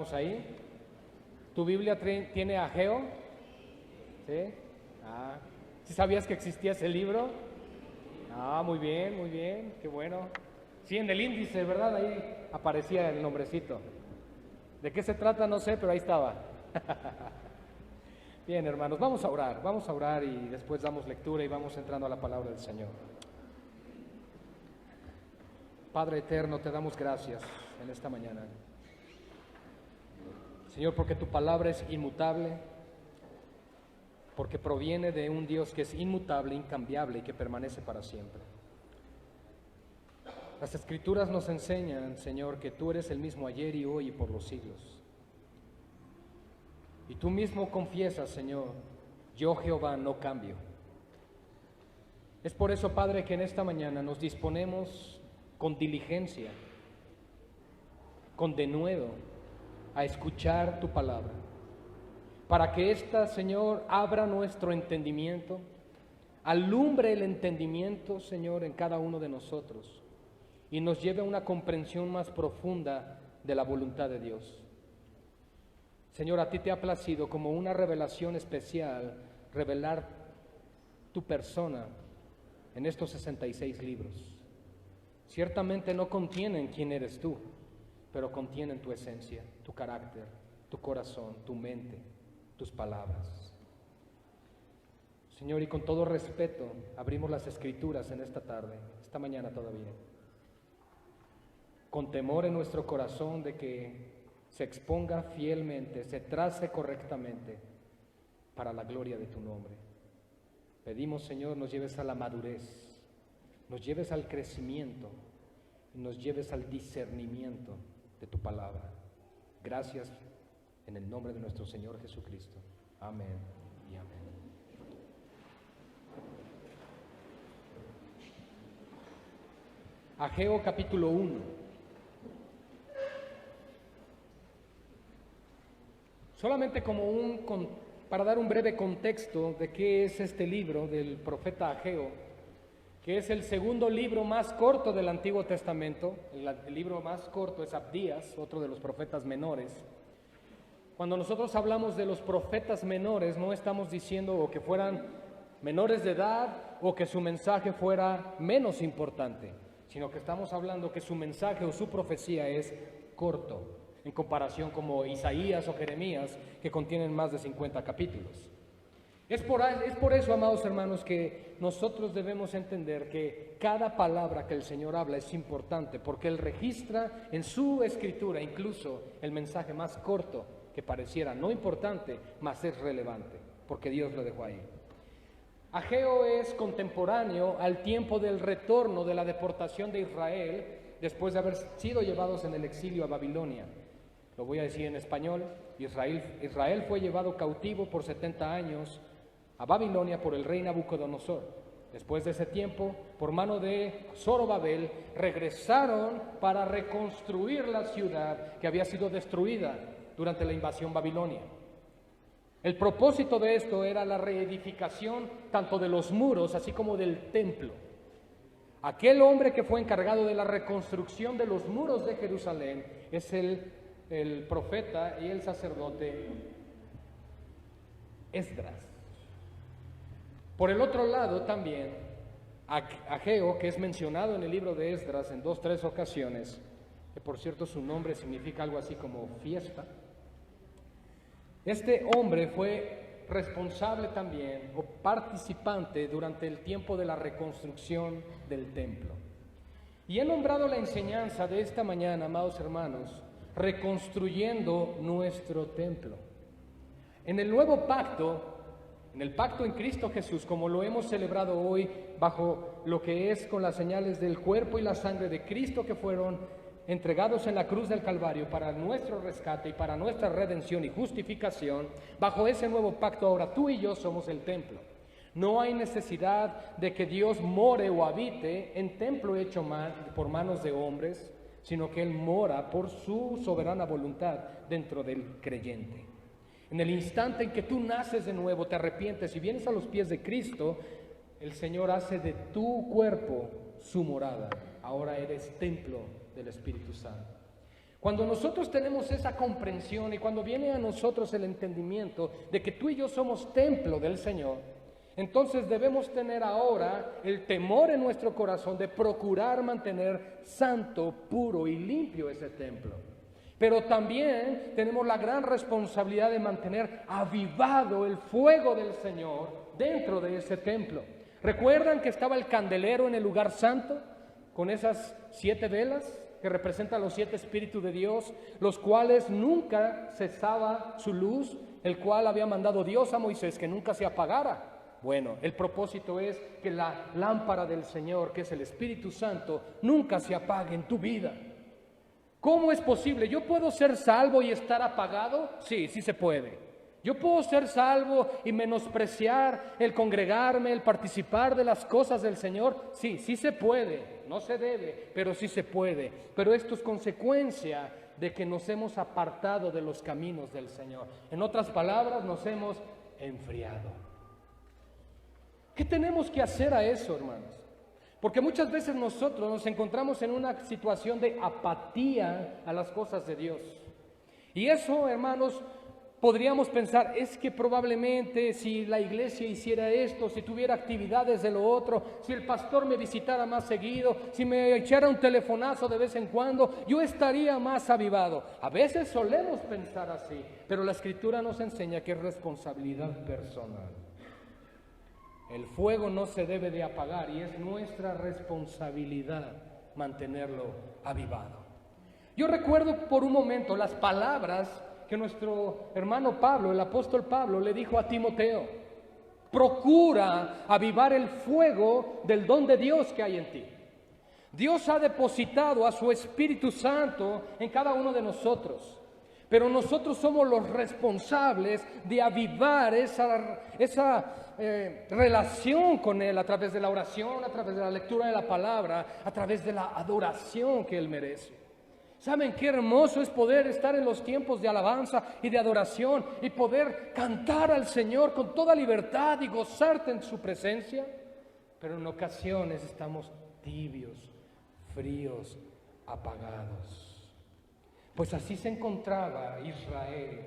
estamos ahí. ¿Tu Biblia tiene Ageo? ¿Sí? ¿Sí sabías que existía ese libro? Muy bien, qué bueno. Sí, en el índice, ¿verdad? Ahí aparecía el nombrecito. ¿De qué se trata? No sé, pero ahí estaba. Bien, hermanos, vamos a orar y después damos lectura y vamos entrando a la palabra del Señor. Padre eterno, te damos gracias en esta mañana. Señor, porque tu palabra es inmutable, porque proviene de un Dios que es inmutable, incambiable y que permanece para siempre. Las Escrituras nos enseñan, Señor, que tú eres el mismo ayer y hoy y por los siglos. Y tú mismo confiesas, Señor, yo Jehová no cambio. Es por eso, Padre, que en esta mañana nos disponemos con diligencia, con denuedo, a escuchar tu palabra, para que ésta, Señor, abra nuestro entendimiento, alumbre el entendimiento, Señor, en cada uno de nosotros y nos lleve a una comprensión más profunda de la voluntad de Dios. Señor, a ti te ha placido como una revelación especial revelar tu persona en estos 66 libros. Ciertamente no contienen quién eres tú, pero contienen tu esencia, tu carácter, tu corazón, tu mente, tus palabras. Señor, y con todo respeto, abrimos las Escrituras en esta tarde, esta mañana todavía, con temor en nuestro corazón de que se exponga fielmente, se trace correctamente para la gloria de tu nombre. Pedimos, Señor, nos lleves a la madurez, nos lleves al crecimiento y nos lleves al discernimiento de tu palabra. Gracias en el nombre de nuestro Señor Jesucristo. Amén y amén. Ageo capítulo 1. Solamente para dar un breve contexto de qué es este libro del profeta Ageo, que es el segundo libro más corto del Antiguo Testamento. El libro más corto es Abdías, otro de los profetas menores. Cuando nosotros hablamos de los profetas menores, no estamos diciendo o que fueran menores de edad o que su mensaje fuera menos importante, sino que estamos hablando que su mensaje o su profecía es corto, en comparación como Isaías o Jeremías, que contienen más de 50 capítulos. Es por eso, amados hermanos, que nosotros debemos entender que cada palabra que el Señor habla es importante, porque Él registra en su Escritura incluso el mensaje más corto, que pareciera no importante, mas es relevante, porque Dios lo dejó ahí. Ageo es contemporáneo al tiempo del retorno de la deportación de Israel, después de haber sido llevados en el exilio a Babilonia. Lo voy a decir en español. Israel fue llevado cautivo por 70 años a Babilonia por el rey Nabucodonosor. Después de ese tiempo, por mano de Zorobabel, regresaron para reconstruir la ciudad que había sido destruida durante la invasión babilonia. El propósito de esto era la reedificación tanto de los muros así como del templo. Aquel hombre que fue encargado de la reconstrucción de los muros de Jerusalén es el profeta y el sacerdote Esdras. Por el otro lado también, Ageo, que es mencionado en el libro de Esdras en 2-3 ocasiones, que por cierto su nombre significa algo así como fiesta. Este hombre fue responsable también o participante durante el tiempo de la reconstrucción del templo. Y he nombrado la enseñanza de esta mañana, amados hermanos, reconstruyendo nuestro templo. En el nuevo pacto, en el pacto en Cristo Jesús, como lo hemos celebrado hoy, bajo lo que es con las señales del cuerpo y la sangre de Cristo que fueron entregados en la cruz del Calvario para nuestro rescate y para nuestra redención y justificación, bajo ese nuevo pacto ahora tú y yo somos el templo. No hay necesidad de que Dios more o habite en templo hecho por manos de hombres, sino que Él mora por su soberana voluntad dentro del creyente. En el instante en que tú naces de nuevo, te arrepientes y vienes a los pies de Cristo, el Señor hace de tu cuerpo su morada. Ahora eres templo del Espíritu Santo. Cuando nosotros tenemos esa comprensión y cuando viene a nosotros el entendimiento de que tú y yo somos templo del Señor, entonces debemos tener ahora el temor en nuestro corazón de procurar mantener santo, puro y limpio ese templo. Pero también tenemos la gran responsabilidad de mantener avivado el fuego del Señor dentro de ese templo. ¿Recuerdan que estaba el candelero en el lugar santo con esas 7 velas que representan los 7 espíritus de Dios, los cuales nunca cesaba su luz, el cual había mandado Dios a Moisés que nunca se apagara? Bueno, el propósito es que la lámpara del Señor, que es el Espíritu Santo, nunca se apague en tu vida. ¿Cómo es posible? ¿Yo puedo ser salvo y estar apagado? Sí, sí se puede. ¿Yo puedo ser salvo y menospreciar el congregarme, el participar de las cosas del Señor? Sí, sí se puede. No se debe, pero sí se puede. Pero esto es consecuencia de que nos hemos apartado de los caminos del Señor. En otras palabras, nos hemos enfriado. ¿Qué tenemos que hacer a eso, hermanos? Porque muchas veces nosotros nos encontramos en una situación de apatía a las cosas de Dios. Y eso, hermanos, podríamos pensar, es que probablemente si la iglesia hiciera esto, si tuviera actividades de lo otro, si el pastor me visitara más seguido, si me echara un telefonazo de vez en cuando, yo estaría más avivado. A veces solemos pensar así, pero la Escritura nos enseña que es responsabilidad personal. El fuego no se debe de apagar y es nuestra responsabilidad mantenerlo avivado. Yo recuerdo por un momento las palabras que nuestro hermano Pablo, el apóstol Pablo, le dijo a Timoteo: procura avivar el fuego del don de Dios que hay en ti. Dios ha depositado a su Espíritu Santo en cada uno de nosotros, pero nosotros somos los responsables de avivar esa relación con Él a través de la oración, a través de la lectura de la palabra, a través de la adoración que Él merece. ¿Saben qué hermoso es poder estar en los tiempos de alabanza y de adoración y poder cantar al Señor con toda libertad y gozarte en su presencia? Pero en ocasiones estamos tibios, fríos, apagados. Pues así se encontraba Israel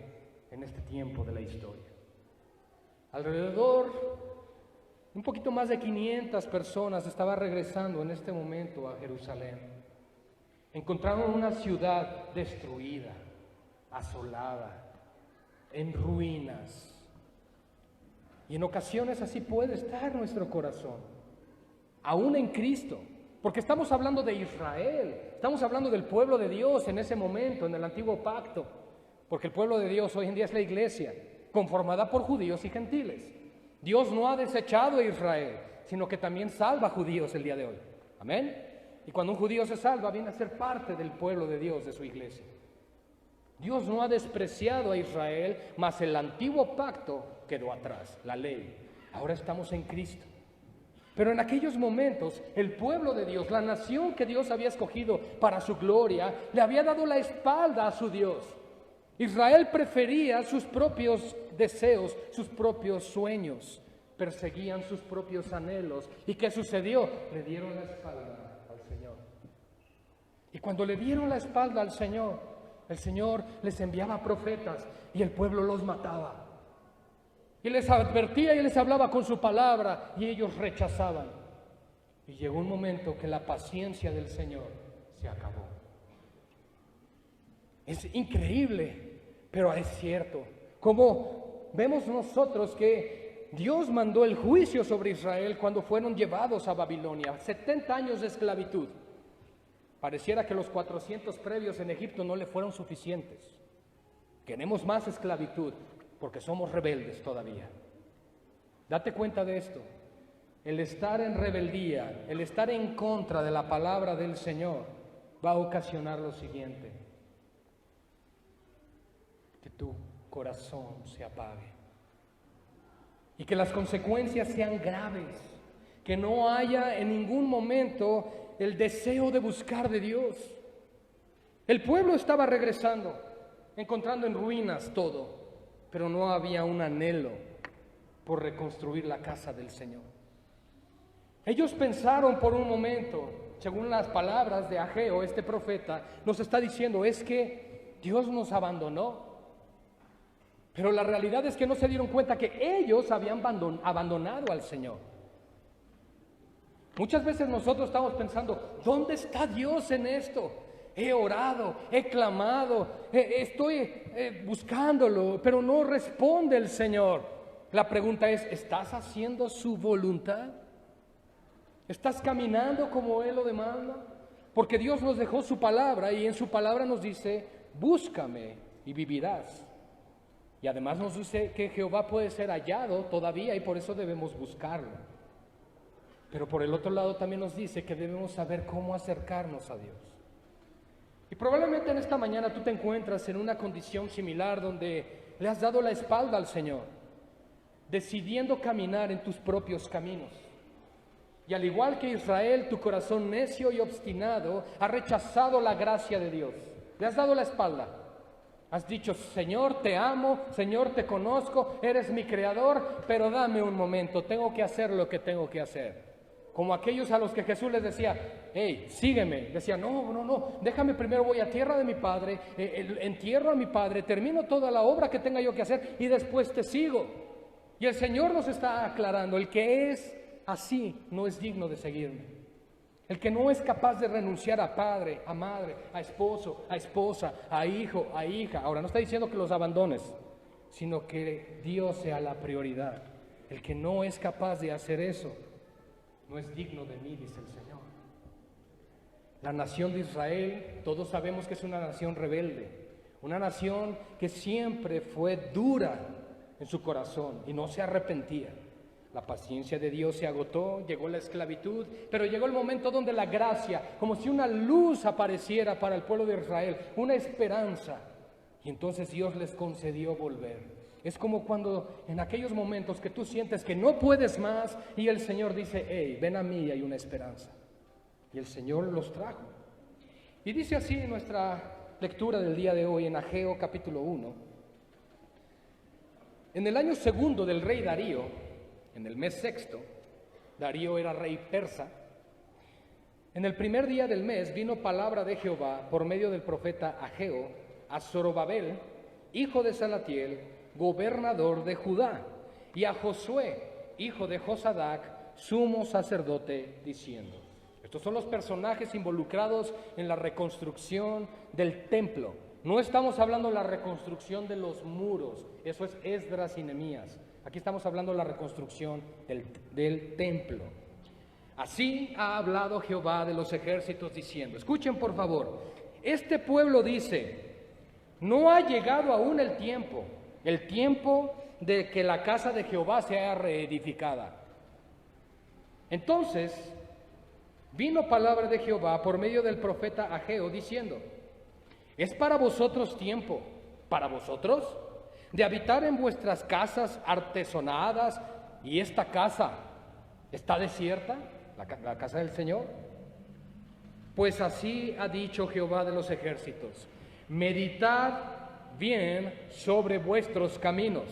en este tiempo de la historia. Alrededor, un poquito más de 500 personas estaban regresando en este momento a Jerusalén. Encontraron una ciudad destruida, asolada, en ruinas. Y en ocasiones así puede estar nuestro corazón, aún en Cristo. Porque estamos hablando de Israel, estamos hablando del pueblo de Dios en ese momento, en el antiguo pacto. Porque el pueblo de Dios hoy en día es la iglesia, conformada por judíos y gentiles. Dios no ha desechado a Israel, sino que también salva a judíos el día de hoy. Amén. Y cuando un judío se salva, viene a ser parte del pueblo de Dios, de su iglesia. Dios no ha despreciado a Israel, mas el antiguo pacto quedó atrás, la ley. Ahora estamos en Cristo. Pero en aquellos momentos, el pueblo de Dios, la nación que Dios había escogido para su gloria, le había dado la espalda a su Dios. Israel prefería sus propios deseos, sus propios sueños, perseguían sus propios anhelos. ¿Y qué sucedió? Le dieron la espalda al Señor. Y cuando le dieron la espalda al Señor, el Señor les enviaba profetas y el pueblo los mataba. Y les advertía y les hablaba con su palabra y ellos rechazaban. Y llegó un momento que la paciencia del Señor se acabó. Es increíble, pero es cierto. Como vemos nosotros que Dios mandó el juicio sobre Israel cuando fueron llevados a Babilonia. 70 años de esclavitud. Pareciera que los 400 previos en Egipto no le fueron suficientes. Queremos más esclavitud porque somos rebeldes todavía. Date cuenta de esto. El estar en rebeldía, el estar en contra de la palabra del Señor va a ocasionar lo siguiente: que tu corazón se apague y que las consecuencias sean graves, que no haya en ningún momento el deseo de buscar de Dios. El pueblo estaba regresando, encontrando en ruinas todo, pero no había un anhelo por reconstruir la casa del Señor. Ellos pensaron por un momento según las palabras de Ageo, este profeta, nos está diciendo es que Dios nos abandonó. Pero la realidad es que no se dieron cuenta que ellos habían abandonado al Señor. Muchas veces nosotros estamos pensando, ¿dónde está Dios en esto? He orado, he clamado, estoy buscándolo, pero no responde el Señor. La pregunta es, ¿estás haciendo su voluntad? ¿Estás caminando como Él lo demanda? Porque Dios nos dejó su palabra y en su palabra nos dice, búscame y vivirás. Y además nos dice que Jehová puede ser hallado todavía y por eso debemos buscarlo. Pero por el otro lado también nos dice que debemos saber cómo acercarnos a Dios. Y probablemente en esta mañana tú te encuentras en una condición similar donde le has dado la espalda al Señor, decidiendo caminar en tus propios caminos. Y al igual que Israel, tu corazón necio y obstinado ha rechazado la gracia de Dios. Le has dado la espalda. Has dicho, Señor, te amo, Señor, te conozco, eres mi creador, pero dame un momento, tengo que hacer lo que tengo que hacer. Como aquellos a los que Jesús les decía, hey, sígueme. Decía, no, déjame primero, voy a tierra de mi padre, entierro a mi padre, termino toda la obra que tenga yo que hacer y después te sigo. Y el Señor nos está aclarando, el que es así no es digno de seguirme. El que no es capaz de renunciar a padre, a madre, a esposo, a esposa, a hijo, a hija. Ahora, no está diciendo que los abandones, sino que Dios sea la prioridad. El que no es capaz de hacer eso, no es digno de mí, dice el Señor. La nación de Israel, todos sabemos que es una nación rebelde. Una nación que siempre fue dura en su corazón y no se arrepentía. La paciencia de Dios se agotó, llegó la esclavitud, pero llegó el momento donde la gracia, como si una luz apareciera para el pueblo de Israel, una esperanza, y entonces Dios les concedió volver. Es como cuando en aquellos momentos que tú sientes que no puedes más y el Señor dice, hey, ven a mí, hay una esperanza. Y el Señor los trajo. Y dice así en nuestra lectura del día de hoy en Ageo capítulo 1. En el año segundo del rey Darío, en el mes sexto, Darío era rey persa. En el primer día del mes vino palabra de Jehová por medio del profeta Ageo a Zorobabel, hijo de Salatiel, gobernador de Judá, y a Josué, hijo de Josadac, sumo sacerdote, diciendo. Estos son los personajes involucrados en la reconstrucción del templo. No estamos hablando de la reconstrucción de los muros, eso es Esdras y Nehemías. Aquí estamos hablando de la reconstrucción del templo. Así ha hablado Jehová de los ejércitos diciendo, escuchen por favor, este pueblo dice, no ha llegado aún el tiempo de que la casa de Jehová sea reedificada. Entonces, vino palabra de Jehová por medio del profeta Ageo diciendo, ¿es para vosotros tiempo, para vosotros, de habitar en vuestras casas artesonadas y esta casa está desierta, la casa del Señor? Pues así ha dicho Jehová de los ejércitos, meditad bien sobre vuestros caminos.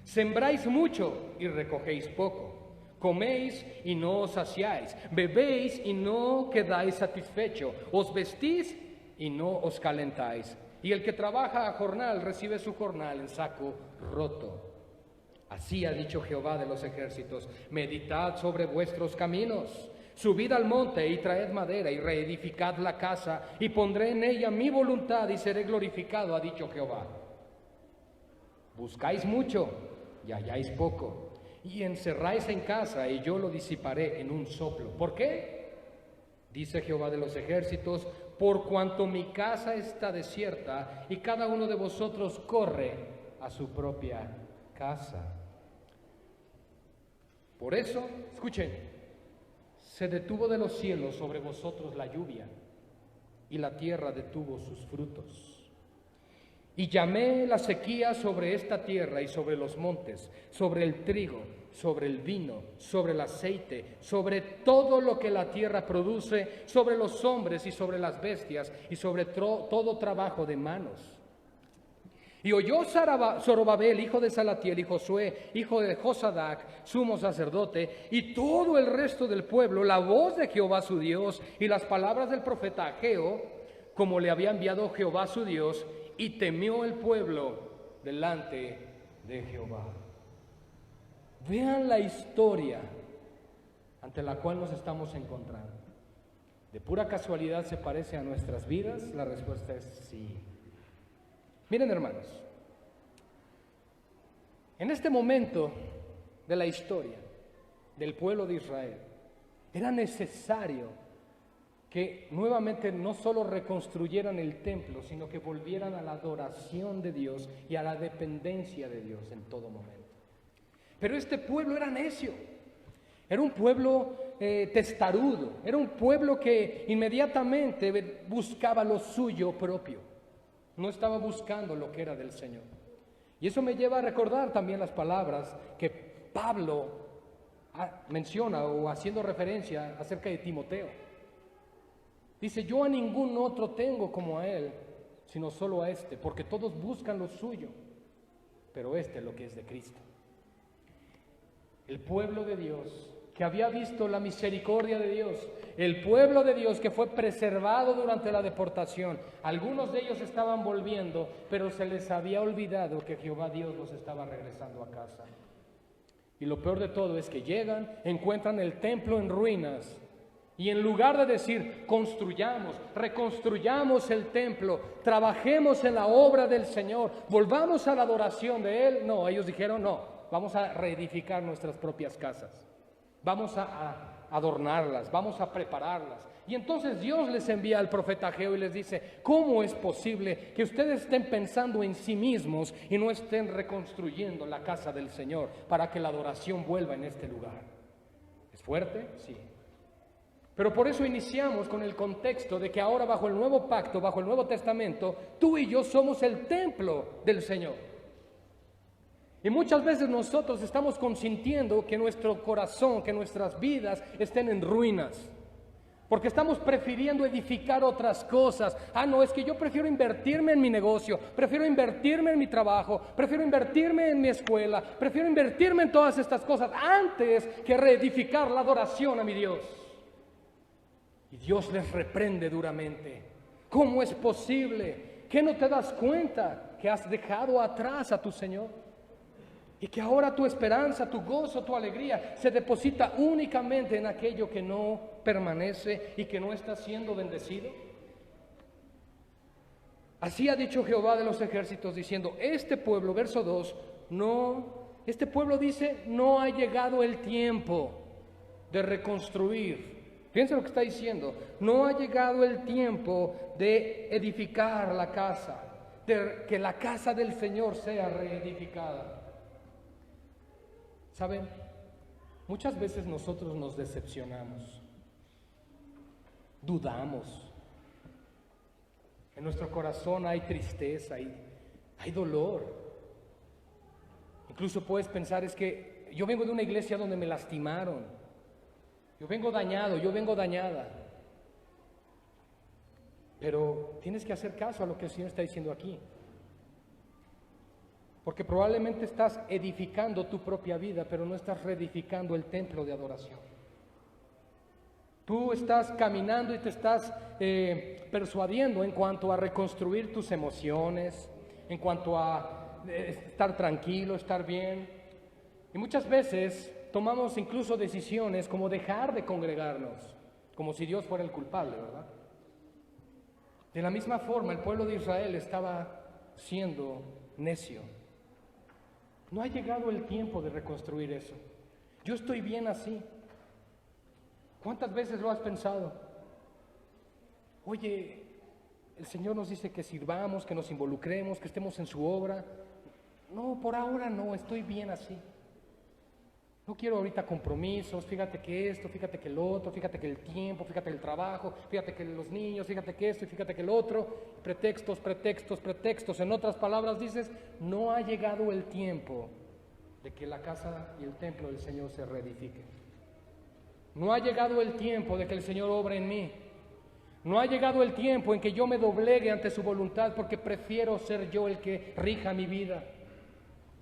Sembráis mucho y recogéis poco, coméis y no os saciáis, bebéis y no quedáis satisfecho, os vestís y no os calentáis. Y el que trabaja a jornal recibe su jornal en saco roto. Así ha dicho Jehová de los ejércitos, meditad sobre vuestros caminos, subid al monte y traed madera y reedificad la casa y pondré en ella mi voluntad y seré glorificado, ha dicho Jehová. Buscáis mucho y halláis poco, y encerráis en casa y yo lo disiparé en un soplo. ¿Por qué? Dice Jehová de los ejércitos, por cuanto mi casa está desierta y cada uno de vosotros corre a su propia casa. Por eso, escuchen, se detuvo de los cielos sobre vosotros la lluvia y la tierra detuvo sus frutos. Y llamé la sequía sobre esta tierra y sobre los montes, sobre el trigo, sobre el vino, sobre el aceite, sobre todo lo que la tierra produce, sobre los hombres y sobre las bestias y sobre todo trabajo de manos. Y oyó Zorobabel, hijo de Salatiel, y Josué, hijo de Josadac, sumo sacerdote, y todo el resto del pueblo, la voz de Jehová su Dios, y las palabras del profeta Ageo, como le había enviado Jehová su Dios, y temió el pueblo delante de Jehová. Vean la historia ante la cual nos estamos encontrando. ¿De pura casualidad se parece a nuestras vidas? La respuesta es sí. Miren, hermanos, en este momento de la historia del pueblo de Israel, era necesario que nuevamente no solo reconstruyeran el templo, sino que volvieran a la adoración de Dios y a la dependencia de Dios en todo momento. Pero este pueblo era necio, era un pueblo testarudo, era un pueblo que inmediatamente buscaba lo suyo propio. No estaba buscando lo que era del Señor. Y eso me lleva a recordar también las palabras que Pablo menciona o haciendo referencia acerca de Timoteo. Dice, yo a ningún otro tengo como a él, sino solo a este, porque todos buscan lo suyo, pero este es lo que es de Cristo. El pueblo de Dios que había visto la misericordia de Dios, el pueblo de Dios que fue preservado durante la deportación. Algunos de ellos estaban volviendo, pero se les había olvidado que Jehová Dios los estaba regresando a casa. Y lo peor de todo es que llegan, encuentran el templo en ruinas, y en lugar de decir, construyamos, reconstruyamos el templo, trabajemos en la obra del Señor, volvamos a la adoración de Él, no, ellos dijeron, no, vamos a reedificar nuestras propias casas. Vamos a adornarlas, vamos a prepararlas. Y entonces Dios les envía al profeta Ageo y les dice, ¿cómo es posible que ustedes estén pensando en sí mismos y no estén reconstruyendo la casa del Señor para que la adoración vuelva en este lugar? ¿Es fuerte? Sí. Pero por eso iniciamos con el contexto de que ahora bajo el nuevo pacto, bajo el Nuevo Testamento, tú y yo somos el templo del Señor. Y muchas veces nosotros estamos consintiendo que nuestro corazón, que nuestras vidas estén en ruinas, porque estamos prefiriendo edificar otras cosas. No, es que yo prefiero invertirme en mi negocio, prefiero invertirme en mi trabajo, prefiero invertirme en mi escuela, prefiero invertirme en todas estas cosas antes que reedificar la adoración a mi Dios. Y Dios les reprende duramente. ¿Cómo es posible que no te das cuenta que has dejado atrás a tu Señor? Y que ahora tu esperanza, tu gozo, tu alegría se deposita únicamente en aquello que no permanece y que no está siendo bendecido. Así ha dicho Jehová de los ejércitos diciendo, este pueblo, verso 2, este pueblo dice, no ha llegado el tiempo de reconstruir. Fíjense lo que está diciendo, no ha llegado el tiempo de edificar la casa, de que la casa del Señor sea reedificada. ¿Saben? Muchas veces nosotros nos decepcionamos, dudamos, en nuestro corazón hay tristeza, hay dolor. Incluso puedes pensar, es que yo vengo de una iglesia donde me lastimaron, yo vengo dañado, yo vengo dañada. Pero tienes que hacer caso a lo que el Señor está diciendo aquí. Porque probablemente estás edificando tu propia vida, pero no estás reedificando el templo de adoración. Tú estás caminando y te estás persuadiendo en cuanto a reconstruir tus emociones, en cuanto a estar tranquilo, estar bien. Y muchas veces tomamos incluso decisiones como dejar de congregarnos, como si Dios fuera el culpable, ¿verdad? De la misma forma, el pueblo de Israel estaba siendo necio. No ha llegado el tiempo de reconstruir eso. Yo estoy bien así. ¿Cuántas veces lo has pensado? Oye, el Señor nos dice que sirvamos, que nos involucremos, que estemos en su obra. No, por ahora no, estoy bien así. No quiero ahorita compromisos, fíjate que esto, fíjate que el otro, fíjate que el tiempo, fíjate el trabajo, fíjate que los niños, fíjate que esto y fíjate que el otro. Pretextos, pretextos, pretextos. En otras palabras dices, no ha llegado el tiempo de que la casa y el templo del Señor se reedifiquen. No ha llegado el tiempo de que el Señor obre en mí. No ha llegado el tiempo en que yo me doblegue ante su voluntad porque prefiero ser yo el que rija mi vida.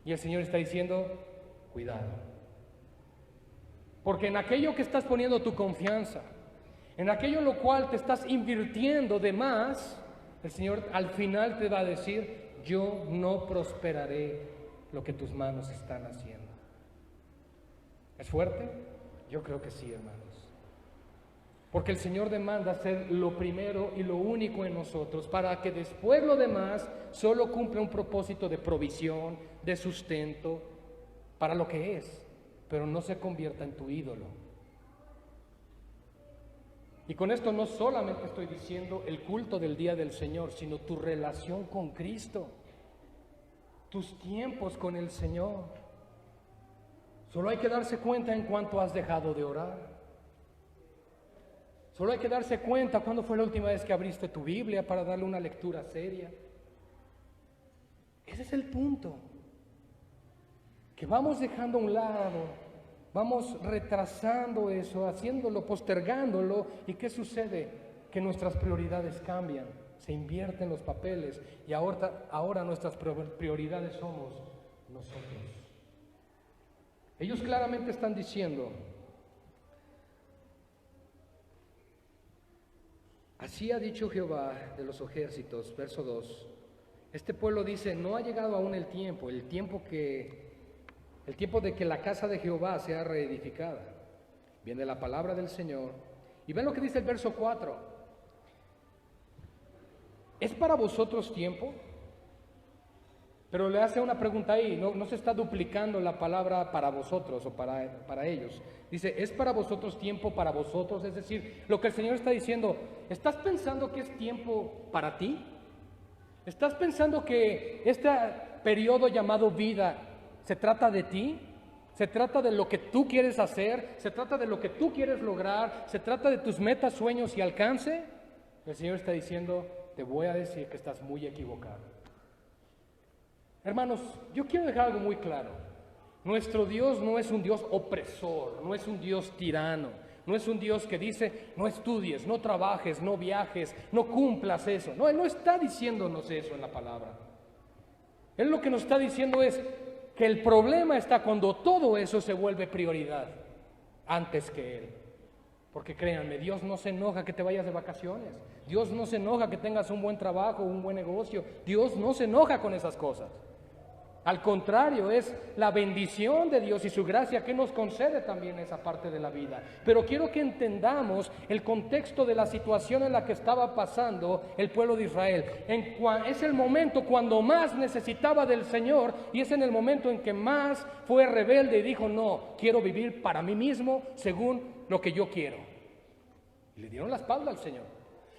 Y el Señor está diciendo, cuidado. Porque en aquello que estás poniendo tu confianza, en aquello en lo cual te estás invirtiendo de más, el Señor al final te va a decir, yo no prosperaré lo que tus manos están haciendo. ¿Es fuerte? Yo creo que sí, hermanos. Porque el Señor demanda ser lo primero y lo único en nosotros, para que después lo demás solo cumpla un propósito de provisión, de sustento, para lo que es, pero no se convierta en tu ídolo. Y con esto no solamente estoy diciendo el culto del día del Señor, sino tu relación con Cristo, tus tiempos con el Señor. Solo hay que darse cuenta en cuánto has dejado de orar. Solo hay que darse cuenta cuándo fue la última vez que abriste tu Biblia para darle una lectura seria. Ese es el punto. Que vamos dejando a un lado, vamos retrasando eso, haciéndolo, postergándolo. ¿Y qué sucede? Que nuestras prioridades cambian, se invierten los papeles y ahora nuestras prioridades somos nosotros. Ellos claramente están diciendo, así ha dicho Jehová de los ejércitos, verso 2. Este pueblo dice, no ha llegado aún el tiempo de que la casa de Jehová sea reedificada. Viene la palabra del Señor. Y ven lo que dice el verso 4. ¿Es para vosotros tiempo? Pero le hace una pregunta ahí, no se está duplicando la palabra para vosotros o para ellos. Dice, ¿es para vosotros tiempo para vosotros? Es decir, lo que el Señor está diciendo, ¿estás pensando que es tiempo para ti? ¿Estás pensando que este periodo llamado vida se trata de ti? ¿Se trata de lo que tú quieres hacer? ¿Se trata de lo que tú quieres lograr? ¿Se trata de tus metas, sueños y alcance? El Señor está diciendo, te voy a decir que estás muy equivocado. Hermanos, yo quiero dejar algo muy claro. Nuestro Dios no es un Dios opresor, no es un Dios tirano, no es un Dios que dice, no estudies, no trabajes, no viajes, no cumplas eso. No, Él no está diciéndonos eso en la palabra. Él lo que nos está diciendo es que el problema está cuando todo eso se vuelve prioridad antes que Él. Porque créanme, Dios no se enoja que te vayas de vacaciones. Dios no se enoja que tengas un buen trabajo, un buen negocio. Dios no se enoja con esas cosas. Al contrario, es la bendición de Dios y su gracia que nos concede también esa parte de la vida. Pero quiero que entendamos el contexto de la situación en la que estaba pasando el pueblo de Israel. Es el momento cuando más necesitaba del Señor y es en el momento en que más fue rebelde y dijo, no, quiero vivir para mí mismo según lo que yo quiero. Y le dieron la espalda al Señor.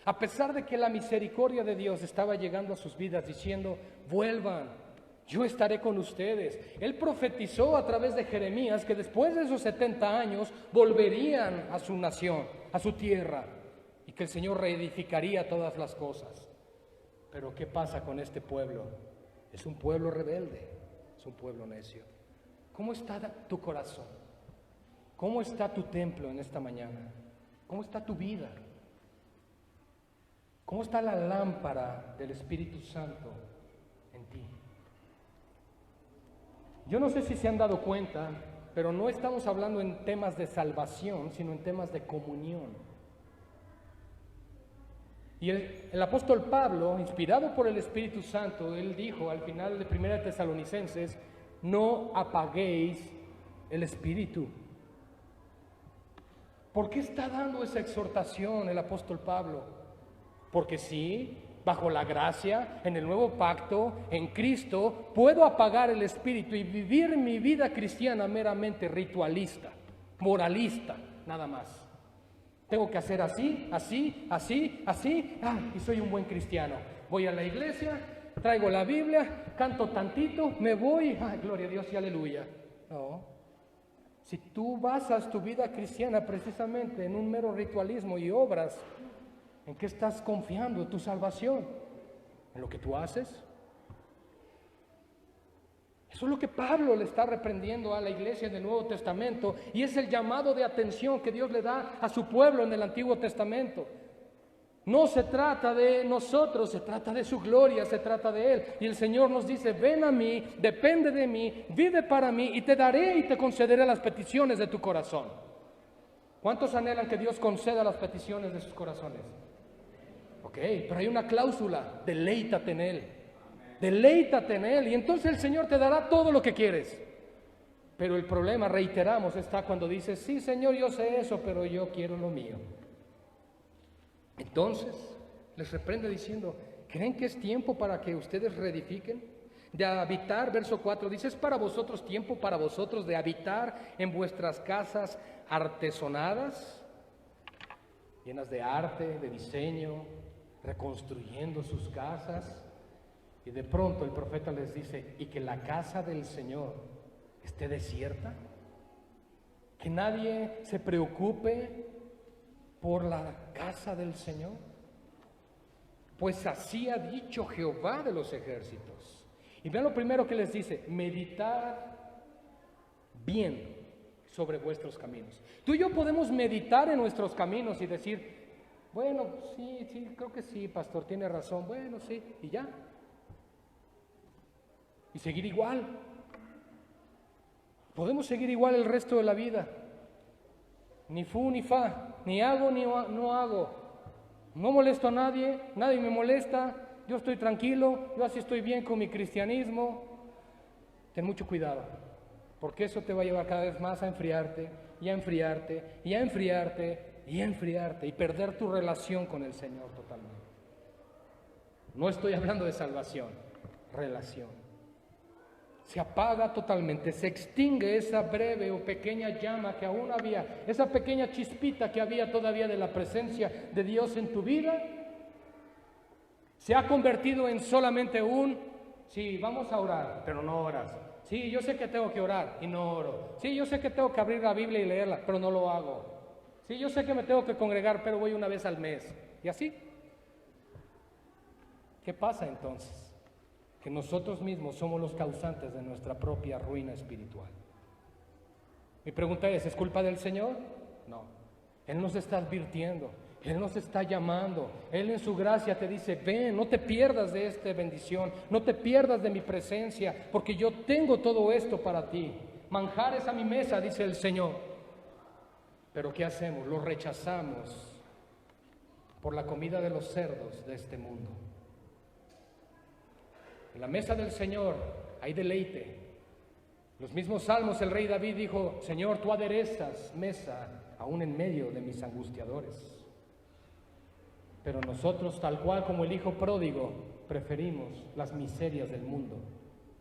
A pesar de que la misericordia de Dios estaba llegando a sus vidas diciendo, vuelvan. Yo estaré con ustedes. Él profetizó a través de Jeremías que después de esos 70 años volverían a su nación, a su tierra, y que el Señor reedificaría todas las cosas. Pero ¿qué pasa con este pueblo? Es un pueblo rebelde, es un pueblo necio. ¿Cómo está tu corazón? ¿Cómo está tu templo en esta mañana? ¿Cómo está tu vida? ¿Cómo está la lámpara del Espíritu Santo en ti? Yo no sé si se han dado cuenta, pero no estamos hablando en temas de salvación, sino en temas de comunión. Y el apóstol Pablo, inspirado por el Espíritu Santo, él dijo al final de 1 Tesalonicenses, no apaguéis el Espíritu. ¿Por qué está dando esa exhortación el apóstol Pablo? Porque sí, bajo la gracia, en el nuevo pacto, en Cristo, puedo apagar el espíritu y vivir mi vida cristiana meramente ritualista, moralista, nada más. Tengo que hacer así, así, así, así, y soy un buen cristiano. Voy a la iglesia, traigo la Biblia, canto tantito, me voy, gloria a Dios y aleluya. No, si tú basas tu vida cristiana precisamente en un mero ritualismo y obras, ¿en qué estás confiando tu salvación? ¿En lo que tú haces? Eso es lo que Pablo le está reprendiendo a la iglesia en el Nuevo Testamento y es el llamado de atención que Dios le da a su pueblo en el Antiguo Testamento. No se trata de nosotros, se trata de su gloria, se trata de Él. Y el Señor nos dice, ven a mí, depende de mí, vive para mí y te daré y te concederé las peticiones de tu corazón. ¿Cuántos anhelan que Dios conceda las peticiones de sus corazones? Ok, pero hay una cláusula, deleítate en Él. Deleítate en Él y entonces el Señor te dará todo lo que quieres. Pero el problema, reiteramos, está cuando dices, sí Señor, yo sé eso, pero yo quiero lo mío. Entonces, les reprende diciendo, ¿creen que es tiempo para que ustedes reedifiquen? De habitar, verso 4, dice, es para vosotros tiempo, para vosotros de habitar en vuestras casas artesonadas, llenas de arte, de diseño, reconstruyendo sus casas. Y de pronto el profeta les dice, y que la casa del Señor esté desierta, que nadie se preocupe por la casa del Señor. Pues así ha dicho Jehová de los ejércitos. Y vean lo primero que les dice, meditad bien sobre vuestros caminos. Tú y yo podemos meditar en nuestros caminos y decir, bueno, sí, creo que sí, pastor, tiene razón, bueno, sí, y ya. Y seguir igual. Podemos seguir igual el resto de la vida. Ni fu ni fa, ni hago ni no hago. No molesto a nadie, nadie me molesta, yo estoy tranquilo, yo así estoy bien con mi cristianismo. Ten mucho cuidado, porque eso te va a llevar cada vez más a enfriarte, y a enfriarte, y a enfriarte, y a enfriarte, y perder tu relación con el Señor totalmente. No estoy hablando de salvación, relación. Se apaga totalmente, se extingue esa breve o pequeña llama que aún había, esa pequeña chispita que había todavía de la presencia de Dios en tu vida, se ha convertido en solamente sí, vamos a orar, pero no oras. Sí, yo sé que tengo que orar y no oro. Sí, yo sé que tengo que abrir la Biblia y leerla, pero no lo hago. Sí, yo sé que me tengo que congregar, pero voy una vez al mes. Y así. ¿Qué pasa entonces? Que nosotros mismos somos los causantes de nuestra propia ruina espiritual. Mi pregunta ¿es culpa del Señor? No. Él nos está advirtiendo, Él nos está llamando, Él en su gracia te dice, ven, no te pierdas de esta bendición, no te pierdas de mi presencia, porque yo tengo todo esto para ti. Manjares a mi mesa, dice el Señor. Pero ¿qué hacemos? Lo rechazamos por la comida de los cerdos de este mundo. En la mesa del Señor hay deleite. Los mismos salmos, el rey David dijo, Señor, tú aderezas mesa aún en medio de mis angustiadores. Pero nosotros, tal cual como el hijo pródigo, preferimos las miserias del mundo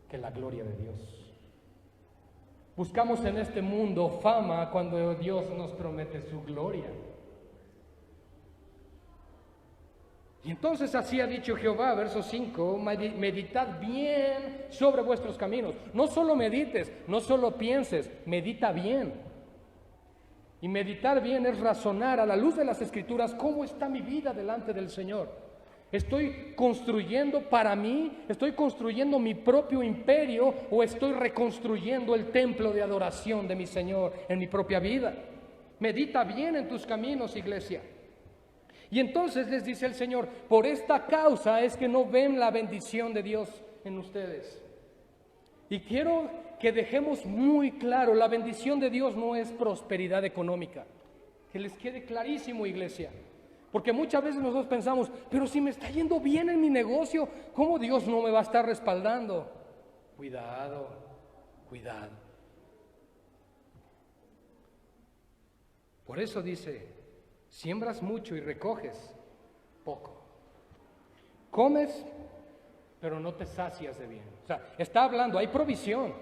que la gloria de Dios. Buscamos en este mundo fama cuando Dios nos promete su gloria. Y entonces así ha dicho Jehová, verso 5, meditad bien sobre vuestros caminos. No solo medites, no solo pienses, medita bien. Y meditar bien es razonar a la luz de las Escrituras cómo está mi vida delante del Señor. ¿Estoy construyendo para mí? ¿Estoy construyendo mi propio imperio? ¿O estoy reconstruyendo el templo de adoración de mi Señor en mi propia vida? Medita bien en tus caminos, iglesia. Y entonces les dice el Señor, por esta causa es que no ven la bendición de Dios en ustedes. Y quiero que dejemos muy claro, la bendición de Dios no es prosperidad económica. Que les quede clarísimo, iglesia. Porque muchas veces nosotros pensamos, pero si me está yendo bien en mi negocio, ¿cómo Dios no me va a estar respaldando? Cuidado, cuidado. Por eso dice, siembras mucho y recoges poco. Comes, pero no te sacias de bien. O sea, está hablando, hay provisión,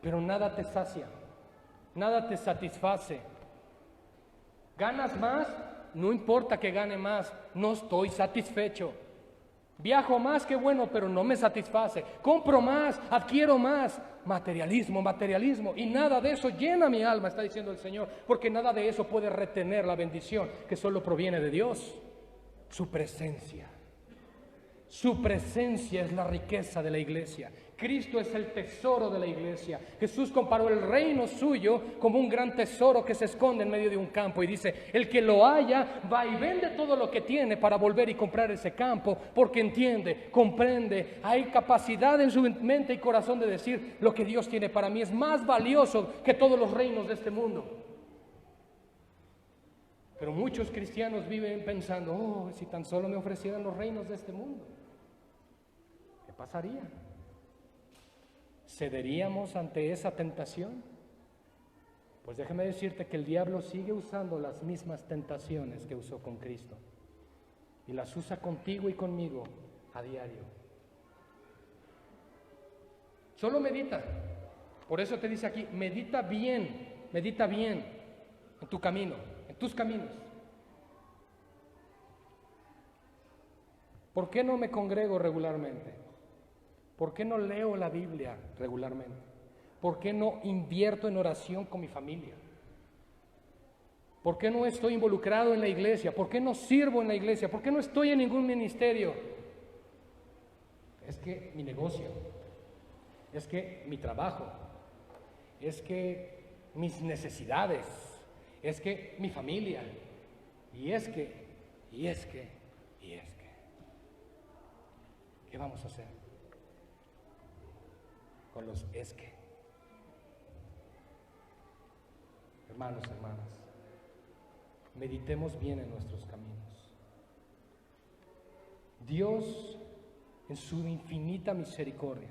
pero nada te sacia, nada te satisface. ¿Ganas más? No importa que gane más, no estoy satisfecho. Viajo más, qué bueno, pero no me satisface. Compro más, adquiero más. Materialismo, materialismo. Y nada de eso llena mi alma, está diciendo el Señor, porque nada de eso puede retener la bendición que solo proviene de Dios. Su presencia. Su presencia es la riqueza de la iglesia. Cristo es el tesoro de la iglesia. Jesús comparó el reino suyo como un gran tesoro que se esconde en medio de un campo y dice, el que lo haya va y vende todo lo que tiene para volver y comprar ese campo, porque entiende, comprende, hay capacidad en su mente y corazón de decir, lo que Dios tiene para mí es más valioso que todos los reinos de este mundo. Pero muchos cristianos viven pensando, oh, si tan solo me ofrecieran los reinos de este mundo, ¿qué pasaría? ¿Cederíamos ante esa tentación? Pues déjame decirte que el diablo sigue usando las mismas tentaciones que usó con Cristo y las usa contigo y conmigo a diario. Solo medita. Por eso te dice aquí, medita bien en tu camino, en tus caminos. ¿Por qué no me congrego regularmente? ¿Por qué no leo la Biblia regularmente? ¿Por qué no invierto en oración con mi familia? ¿Por qué no estoy involucrado en la iglesia? ¿Por qué no sirvo en la iglesia? ¿Por qué no estoy en ningún ministerio? Es que mi negocio, es que mi trabajo, es que mis necesidades, es que mi familia, y es que. ¿Qué vamos a hacer con los es que? Hermanos, hermanas, meditemos bien en nuestros caminos. Dios, en su infinita misericordia,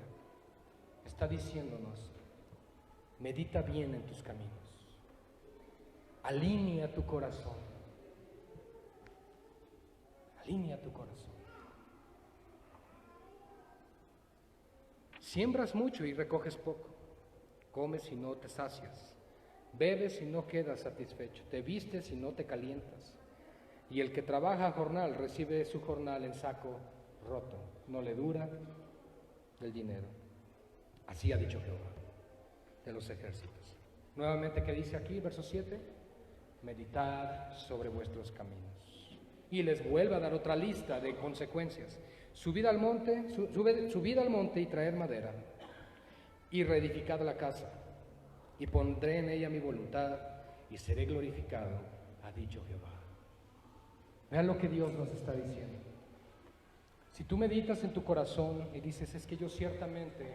está diciéndonos, medita bien en tus caminos, alinea tu corazón, alinea tu corazón. Siembras mucho y recoges poco, comes y no te sacias, bebes y no quedas satisfecho, te vistes y no te calientas. Y el que trabaja a jornal recibe su jornal en saco roto, no le dura el dinero. Así ha dicho Jehová de los ejércitos. Nuevamente, ¿qué dice aquí? Verso 7, meditad sobre vuestros caminos. Y les vuelve a dar otra lista de consecuencias. Subid al monte y traed madera, y reedificad la casa, y pondré en ella mi voluntad, y seré glorificado, ha dicho Jehová. Vean lo que Dios nos está diciendo. Si tú meditas en tu corazón y dices, es que yo ciertamente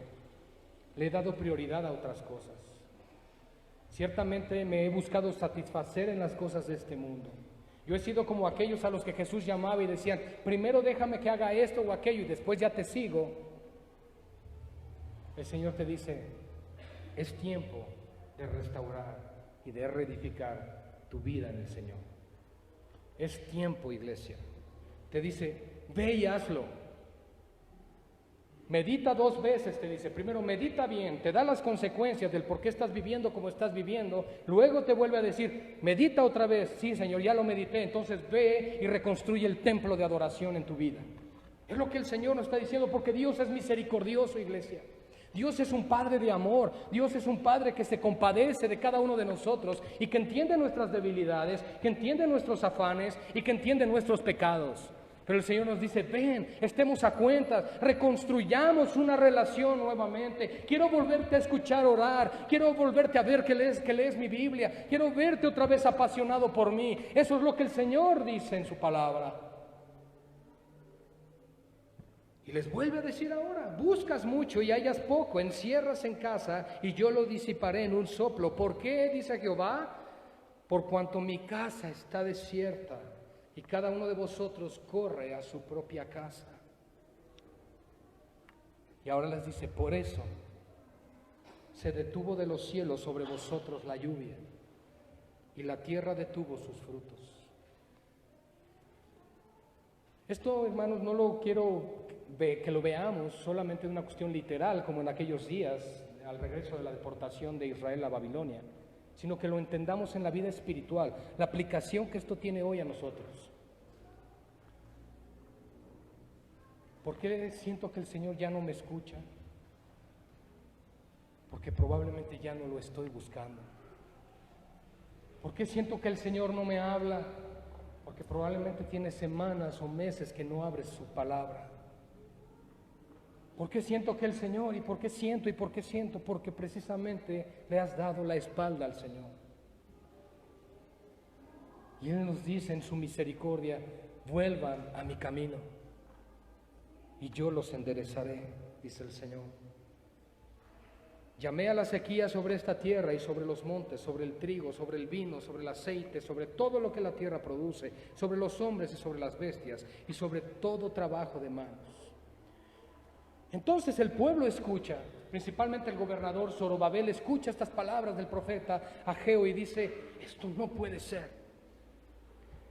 le he dado prioridad a otras cosas, ciertamente me he buscado satisfacer en las cosas de este mundo, yo he sido como aquellos a los que Jesús llamaba y decían, primero déjame que haga esto o aquello y después ya te sigo. El Señor te dice, es tiempo de restaurar y de reedificar tu vida en el Señor. Es tiempo, iglesia. Te dice, ve y hazlo. Medita 2 veces, te dice. Primero, medita bien, te da las consecuencias del por qué estás viviendo como estás viviendo. Luego te vuelve a decir, medita otra vez. Sí, Señor, ya lo medité. Entonces ve y reconstruye el templo de adoración en tu vida. Es lo que el Señor nos está diciendo, porque Dios es misericordioso, iglesia. Dios es un Padre de amor. Dios es un Padre que se compadece de cada uno de nosotros y que entiende nuestras debilidades, que entiende nuestros afanes y que entiende nuestros pecados. Pero el Señor nos dice, ven, estemos a cuentas, reconstruyamos una relación nuevamente. Quiero volverte a escuchar orar, quiero volverte a ver que lees mi Biblia, quiero verte otra vez apasionado por mí. Eso es lo que el Señor dice en su palabra. Y les vuelve a decir ahora, buscas mucho y hallas poco, encierras en casa y yo lo disiparé en un soplo. ¿Por qué? Dice Jehová, por cuanto mi casa está desierta y cada uno de vosotros corre a su propia casa. Y ahora les dice, por eso se detuvo de los cielos sobre vosotros la lluvia y la tierra detuvo sus frutos. Esto, hermanos, no lo quiero que lo veamos solamente en una cuestión literal, como en aquellos días al regreso de la deportación de Israel a Babilonia, sino que lo entendamos en la vida espiritual, la aplicación que esto tiene hoy a nosotros. ¿Por qué siento que el Señor ya no me escucha? Porque probablemente ya no lo estoy buscando. ¿Por qué siento que el Señor no me habla? Porque probablemente tiene semanas o meses que no abres su palabra. ¿Por qué siento que el Señor? ¿Y por qué siento? ¿Y por qué siento? Porque precisamente le has dado la espalda al Señor. Y Él nos dice en su misericordia, vuelvan a mi camino y yo los enderezaré, dice el Señor. Llamé a la sequía sobre esta tierra y sobre los montes, sobre el trigo, sobre el vino, sobre el aceite, sobre todo lo que la tierra produce, sobre los hombres y sobre las bestias y sobre todo trabajo de manos. Entonces el pueblo escucha, principalmente el gobernador Zorobabel escucha estas palabras del profeta Ageo y dice, esto no puede ser.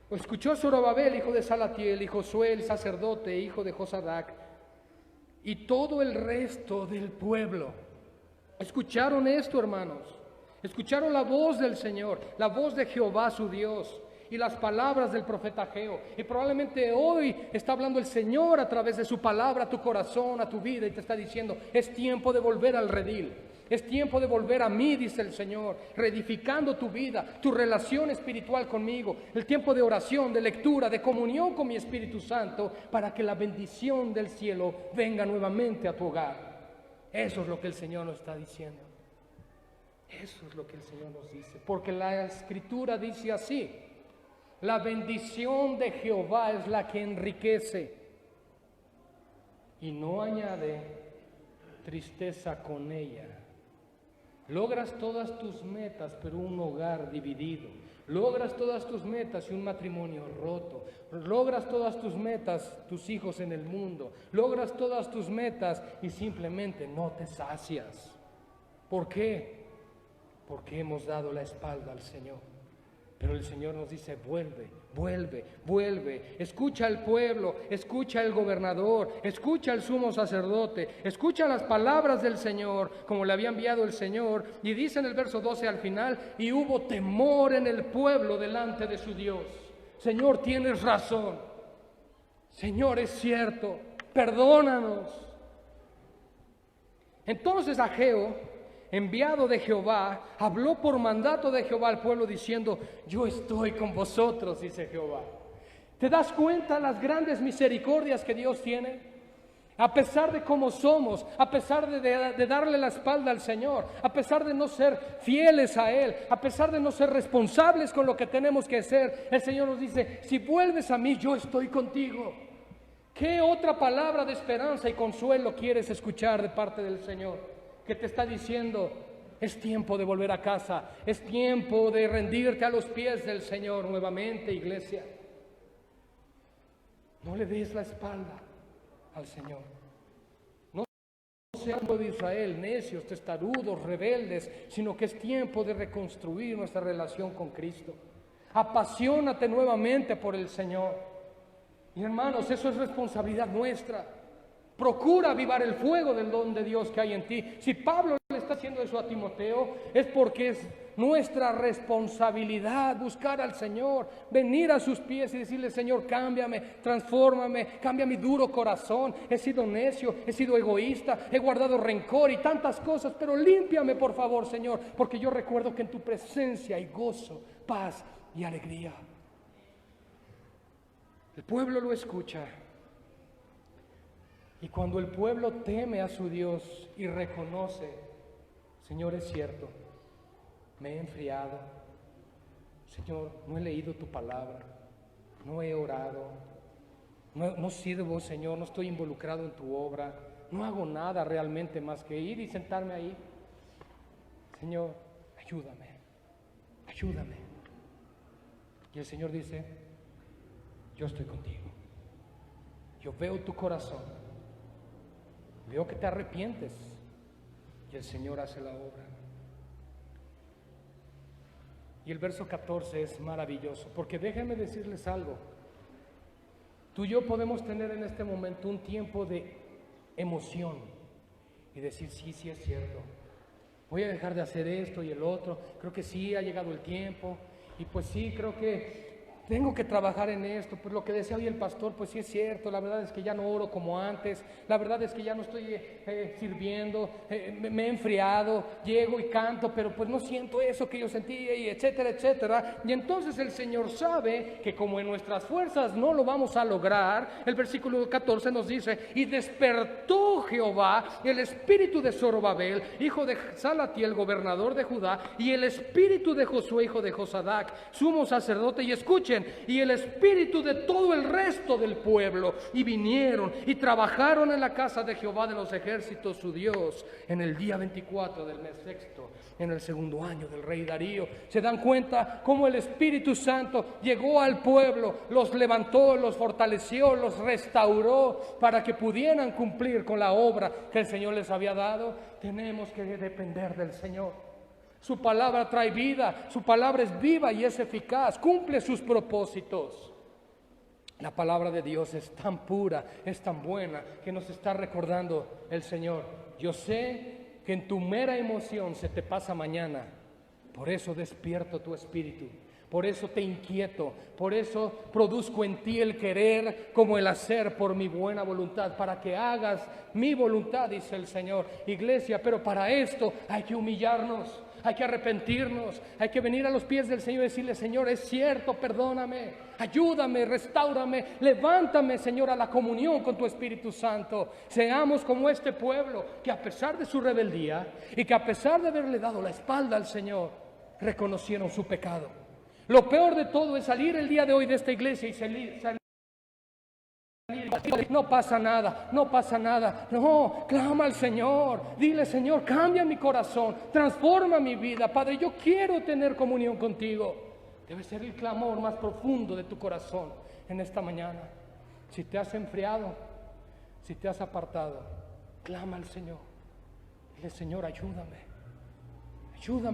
Lo escuchó Zorobabel, hijo de Salatiel, y Josué el sacerdote, hijo de Josadac, y todo el resto del pueblo. Escucharon esto, hermanos. Escucharon la voz del Señor, la voz de Jehová su Dios y las palabras del profeta Ageo. Y probablemente hoy está hablando el Señor a través de su palabra a tu corazón, a tu vida, y te está diciendo, es tiempo de volver al redil. Es tiempo de volver a mí, dice el Señor, reedificando tu vida, tu relación espiritual conmigo, el tiempo de oración, de lectura, de comunión con mi Espíritu Santo, para que la bendición del cielo venga nuevamente a tu hogar. Eso es lo que el Señor nos está diciendo. Eso es lo que el Señor nos dice. Porque la Escritura dice así, la bendición de Jehová es la que enriquece y no añade tristeza con ella. Logras todas tus metas, pero un hogar dividido. Logras todas tus metas y un matrimonio roto. Logras todas tus metas, tus hijos en el mundo. Logras todas tus metas y simplemente no te sacias. ¿Por qué? Porque hemos dado la espalda al Señor. Pero el Señor nos dice, vuelve, vuelve, vuelve. Escucha al pueblo, escucha al gobernador, escucha al sumo sacerdote, escucha las palabras del Señor, como le había enviado el Señor. Y dice en el verso 12 al final, y hubo temor en el pueblo delante de su Dios. Señor, tienes razón. Señor, es cierto, perdónanos. Entonces Ageo, enviado de Jehová, habló por mandato de Jehová al pueblo diciendo, yo estoy con vosotros, dice Jehová. ¿Te das cuenta las grandes misericordias que Dios tiene? A pesar de cómo somos, a pesar de darle la espalda al Señor, a pesar de no ser fieles a Él, a pesar de no ser responsables con lo que tenemos que hacer, el Señor nos dice, si vuelves a mí, yo estoy contigo. ¿Qué otra palabra de esperanza y consuelo quieres escuchar de parte del Señor? Que te está diciendo, es tiempo de volver a casa, es tiempo de rendirte a los pies del Señor nuevamente, iglesia. No le des la espalda al Señor. No sean pueblo de Israel, necios, testarudos, rebeldes, sino que es tiempo de reconstruir nuestra relación con Cristo. Apasionate nuevamente por el Señor. Y hermanos, eso es responsabilidad nuestra. Procura avivar el fuego del don de Dios que hay en ti. Si Pablo le está haciendo eso a Timoteo, es porque es nuestra responsabilidad buscar al Señor, venir a sus pies y decirle, Señor, cámbiame, transfórmame, cambia mi duro corazón. He sido necio, he sido egoísta, he guardado rencor y tantas cosas, pero límpiame por favor, Señor, porque yo recuerdo que en tu presencia hay gozo, paz y alegría. El pueblo lo escucha. Y cuando el pueblo teme a su Dios y reconoce, Señor, es cierto, me he enfriado, Señor, no he leído tu palabra, no he orado, no sirvo, Señor, no estoy involucrado en tu obra, no hago nada realmente más que ir y sentarme ahí. Señor, ayúdame, ayúdame. Y el Señor dice, yo estoy contigo, yo veo tu corazón. Veo que te arrepientes y el Señor hace la obra. Y el verso 14 es maravilloso, porque déjenme decirles algo. Tú y yo podemos tener en este momento un tiempo de emoción y decir, sí, sí es cierto. Voy a dejar de hacer esto y el otro. Creo que sí, ha llegado el tiempo. Y pues sí, creo que tengo que trabajar en esto. Pues lo que decía hoy el pastor, pues sí es cierto, la verdad es que ya no oro como antes, la verdad es que ya no estoy sirviendo, me he enfriado, llego y canto, pero pues no siento eso que yo sentía, y etcétera, etcétera. Y entonces el Señor sabe que como en nuestras fuerzas no lo vamos a lograr, el versículo 14 nos dice: y despertó Jehová el espíritu de Zorobabel, hijo de Salatiel, gobernador de Judá, y el espíritu de Josué, hijo de Josadac, sumo sacerdote, y escuchen, y el espíritu de todo el resto del pueblo, y vinieron y trabajaron en la casa de Jehová de los ejércitos, su Dios, en el día 24 del mes sexto, en el segundo año del rey Darío. ¿Se dan cuenta cómo el Espíritu Santo llegó al pueblo, los levantó, los fortaleció, los restauró para que pudieran cumplir con la obra que el Señor les había dado? Tenemos que depender del Señor. Su palabra trae vida, su palabra es viva y es eficaz, cumple sus propósitos. La palabra de Dios es tan pura, es tan buena, que nos está recordando el Señor: yo sé que en tu mera emoción se te pasa mañana, por eso despierto tu espíritu, por eso te inquieto, por eso produzco en ti el querer como el hacer por mi buena voluntad, para que hagas mi voluntad, dice el Señor. Iglesia, pero para esto hay que humillarnos, hay que arrepentirnos, hay que venir a los pies del Señor y decirle: Señor, es cierto, perdóname, ayúdame, restáurame, levántame, Señor, a la comunión con tu Espíritu Santo. Seamos como este pueblo, que a pesar de su rebeldía y que a pesar de haberle dado la espalda al Señor, reconocieron su pecado. Lo peor de todo es salir el día de hoy de esta iglesia y salir. No pasa nada, no pasa nada. No, clama al Señor, dile: Señor, cambia mi corazón, transforma mi vida. Padre, yo quiero tener comunión contigo. Debe ser el clamor más profundo de tu corazón en esta mañana. Si te has enfriado, si te has apartado, clama al Señor. Dile: Señor, ayúdame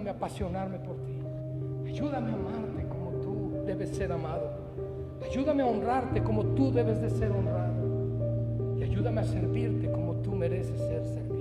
a apasionarme por ti, ayúdame a amarte como tú debes ser amado. Ayúdame a honrarte como tú debes de ser honrado. Y ayúdame a servirte como tú mereces ser servido.